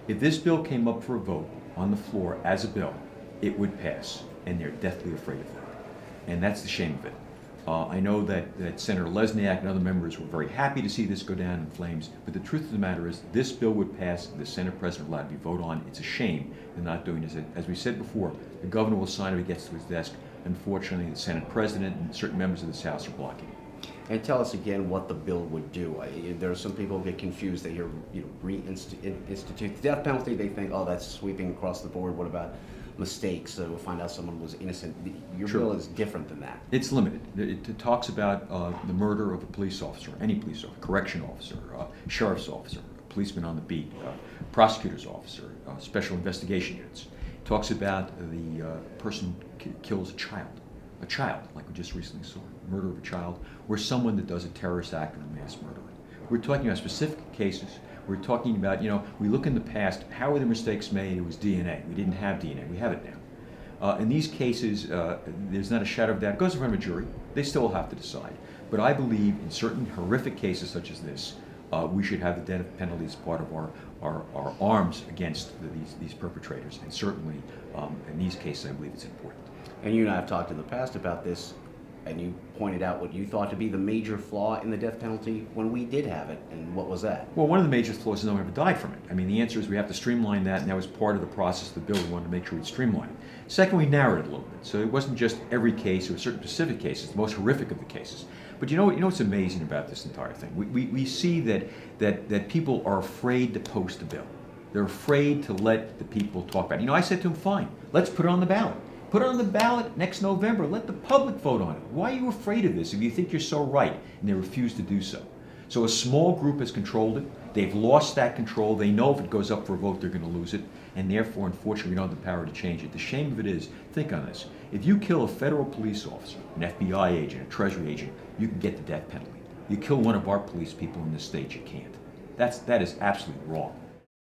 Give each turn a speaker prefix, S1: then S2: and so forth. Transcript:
S1: If this bill came up for a vote on the floor as a bill, it would pass, and they're deathly afraid of that. And that's the shame of it. I know that Senator Lesniak and other members were very happy to see this go down in flames, but the truth of the matter is this bill would pass, the Senate President allowed to be voted on. It's a shame they're not doing this. As we said before, the governor will sign it when he gets to his desk. Unfortunately, the Senate President and certain members of this House are blocking it.
S2: And tell us again what the bill would do. There are some people who get confused. They hear, reinstitute the death penalty. They think, oh, that's sweeping across the board. What about mistakes? So we'll find out someone was innocent. Your bill is different than that.
S1: It's limited. It talks about the murder of a police officer, any police officer, correction officer, sheriff's officer, a policeman on the beat, prosecutor's officer, special investigation units. It talks about the person kills a child, like we just recently saw, murder of a child, or someone that does a terrorist act or a mass murder. We're talking about specific cases. We're talking about, we look in the past, how were the mistakes made? It was DNA. We didn't have DNA. We have it now. In these cases, there's not a shadow of doubt. It goes in front of a jury. They still have to decide. But I believe in certain horrific cases such as this, we should have the death penalty as part of our arms against these perpetrators. And certainly, in these cases, I believe it's important.
S2: And you and I have talked in the past about this, and you pointed out what you thought to be the major flaw in the death penalty when we did have it, and what was that?
S1: Well, one of the major flaws is no one ever died from it. I mean, the answer is we have to streamline that, and that was part of the process of the bill. We wanted to make sure we'd streamline it. Second, we narrowed it a little bit. So it wasn't just every case, it was certain specific cases, the most horrific of the cases. But you know what's amazing about this entire thing? We see that people are afraid to post a bill. They're afraid to let the people talk about it. I said to them, fine, let's put it on the ballot. Put it on the ballot next November. Let the public vote on it. Why are you afraid of this if you think you're so right? And they refuse to do so. So a small group has controlled it. They've lost that control. They know if it goes up for a vote, they're going to lose it. And therefore, unfortunately, we don't have the power to change it. The shame of it is, think on this. If you kill a federal police officer, an FBI agent, a Treasury agent, you can get the death penalty. You kill one of our police people in this state, you can't. That is absolutely wrong.